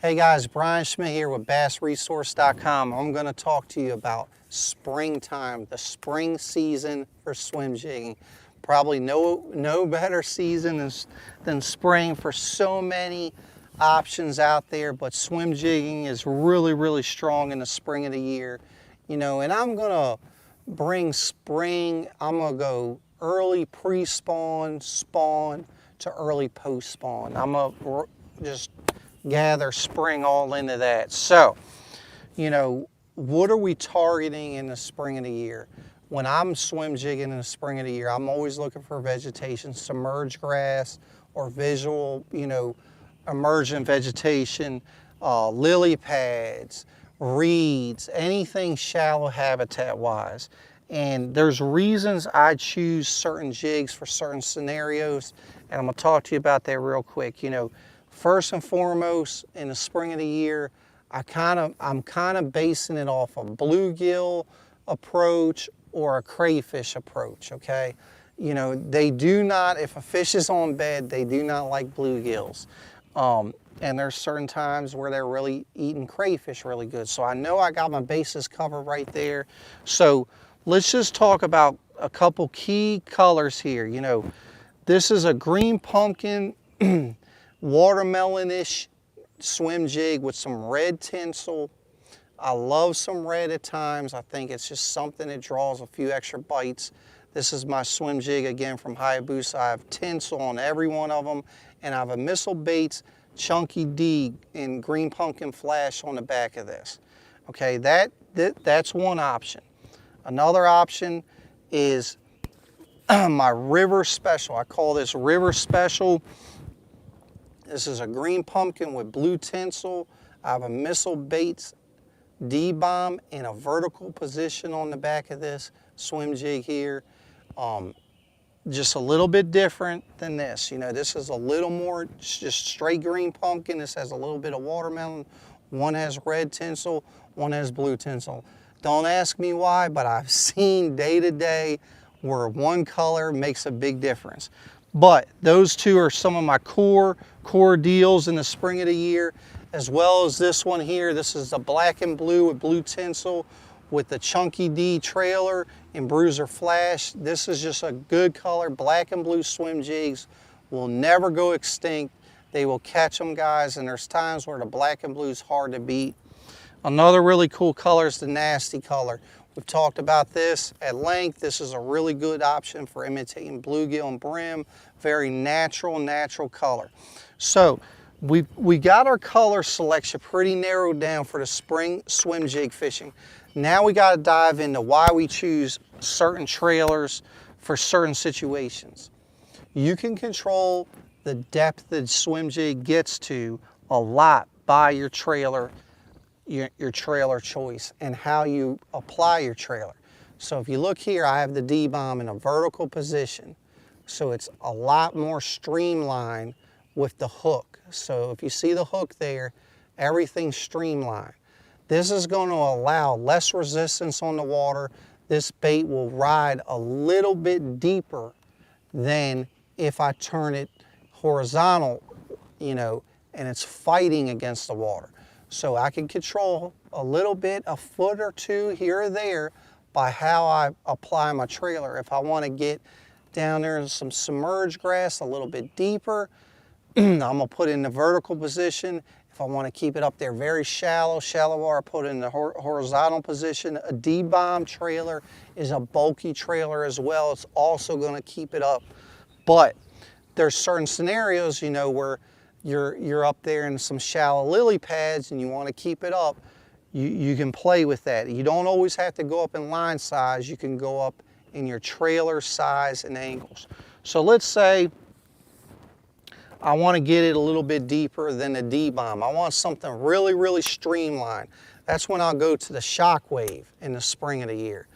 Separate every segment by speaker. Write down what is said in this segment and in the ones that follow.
Speaker 1: Hey guys, Brian Schmidt here with BassResource.com. I'm going to talk to you about springtime, the spring season for swim jigging. Probably no better season than spring for so many options out there, but swim jigging is really strong in the spring of the year. You know, and I'm going to bring spring, I'm going to go early pre-spawn, spawn to early post-spawn. I'm going to just gather spring all into that. So, you know, what are we targeting in the spring of the year? When I'm swim jigging in the spring of the year, I'm always looking for vegetation, submerged grass or visual, you know, emergent vegetation, lily pads, reeds, anything shallow habitat wise. And there's reasons I choose certain jigs for certain scenarios, and I'm gonna talk to you about that real quick. You know, first and foremost, in the spring of the year, I'm kind of basing it off a bluegill approach or a crayfish approach, okay? You know, they do not, if a fish is on bed, they do not like bluegills. And there's certain times where they're really eating crayfish really good. So I know I got my bases covered right there. So let's just talk about a couple key colors here. You know, this is a green pumpkin watermelonish swim jig with some red tinsel. I love some red at times. I think it's just something that draws a few extra bites. This is my swim jig again from Hayabusa. I have tinsel on every one of them, and I have a Missile Baits Chunky D in green pumpkin flash on the back of this. Okay, that's one option. Another option is my River Special. I call this River Special. This is a green pumpkin with blue tinsel. I have a Missile Baits D-bomb in a vertical position on the back of this swim jig here. Just a little bit different than this. You know, this is a little more just straight green pumpkin. This has a little bit of watermelon. One has red tinsel, one has blue tinsel. Don't ask me why, but I've seen day to day where one color makes a big difference. But those two are some of my core deals in the spring of the year, as well as this one here. This is the black and blue with blue tinsel with the Chunky D trailer and Bruiser Flash. This is just a good color. Black and blue swim jigs will never go extinct. They will catch them, guys, and there's times where the black and blue is hard to beat. Another really cool color is the Nasty color. We've talked about this at length. This is a really good option for imitating bluegill and brim. Very natural color. So we got our color selection pretty narrowed down for the spring swim jig fishing. Now we got to dive into why we choose certain trailers for certain situations. You can control the depth that swim jig gets to a lot by your trailer, your trailer choice and how you apply your trailer. So if you look here, I have the D-bomb in a vertical position. So it's a lot more streamlined with the hook. So if you see the hook there, everything's streamlined. This is going to allow less resistance on the water. This bait will ride a little bit deeper than if I turn it horizontal, you know, and it's fighting against the water. So I can control a little bit, a foot or two here or there by how I apply my trailer. If I want to get down there in some submerged grass a little bit deeper, I'm going to put it in the vertical position. If I want to keep it up there very shallow water, put it in the horizontal position. A D-bomb trailer is a bulky trailer as well. It's also going to keep it up. But there's certain scenarios, you know, where you're up there in some shallow lily pads and you want to keep it up. You can play with that. You don't always have to go up in line size. You can go up in your trailer size and angles. So let's say I want to get it a little bit deeper than the D-bomb. I want something really streamlined. That's when I'll go to the Shockwave in the spring of the year.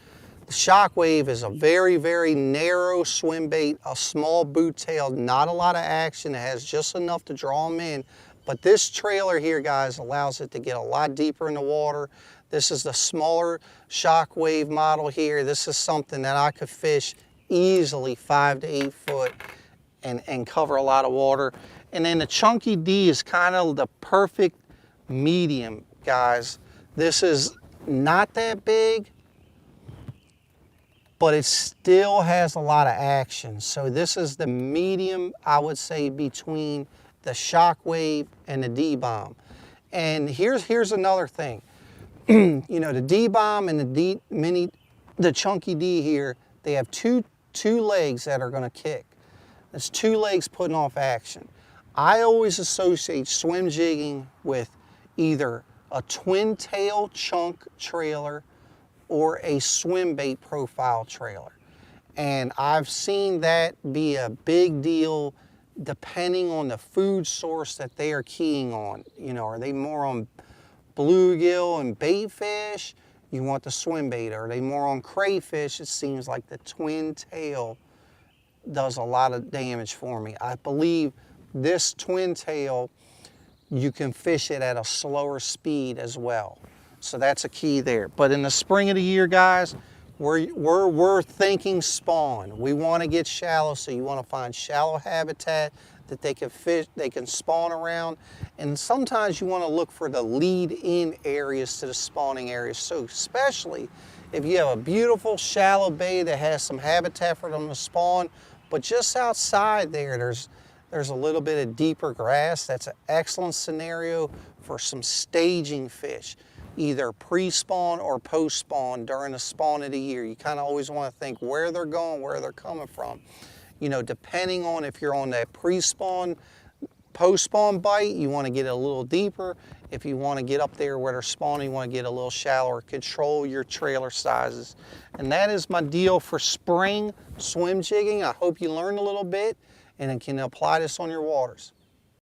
Speaker 1: The Shockwave is a very narrow swim bait, a small boot tail, not a lot of action. It has just enough to draw them in. But this trailer here, guys, allows it to get a lot deeper in the water. This is the smaller Shockwave model here. This is something that I could fish easily 5 to 8 foot and cover a lot of water. And then the Chunky D is kind of the perfect medium, guys. This is not that big, but it still has a lot of action. So this is the medium, I would say, between the Shockwave and the D-Bomb. And here's another thing. You know, the D-Bomb and the Chunky D here, they have two legs that are gonna kick. There's two legs putting off action. I always associate swim jigging with either a twin tail chunk trailer or a swim bait profile trailer. And I've seen that be a big deal depending on the food source that they are keying on. You know, are they more on bluegill and bait fish? You want the swim bait. Are they more on crayfish? It seems like the twin tail does a lot of damage for me. I believe this twin tail, you can fish it at a slower speed as well. So that's a key there. But in the spring of the year, guys, we're thinking spawn. We want to get shallow, so you want to find shallow habitat that they can fish, they can spawn around. And sometimes you want to look for the lead-in areas to the spawning areas. So especially if you have a beautiful shallow bay that has some habitat for them to spawn, but just outside there, there's a little bit of deeper grass. That's an excellent scenario for some staging fish, either pre-spawn or post-spawn during the spawn of the year. You kind of always want to think where they're going, where they're coming from. You know, depending on if you're on that pre-spawn, post-spawn bite, you want to get a little deeper. If you want to get up there where they're spawning, you want to get a little shallower. Control your trailer sizes. And that is my deal for spring swim jigging. I hope you learned a little bit and can apply this on your waters.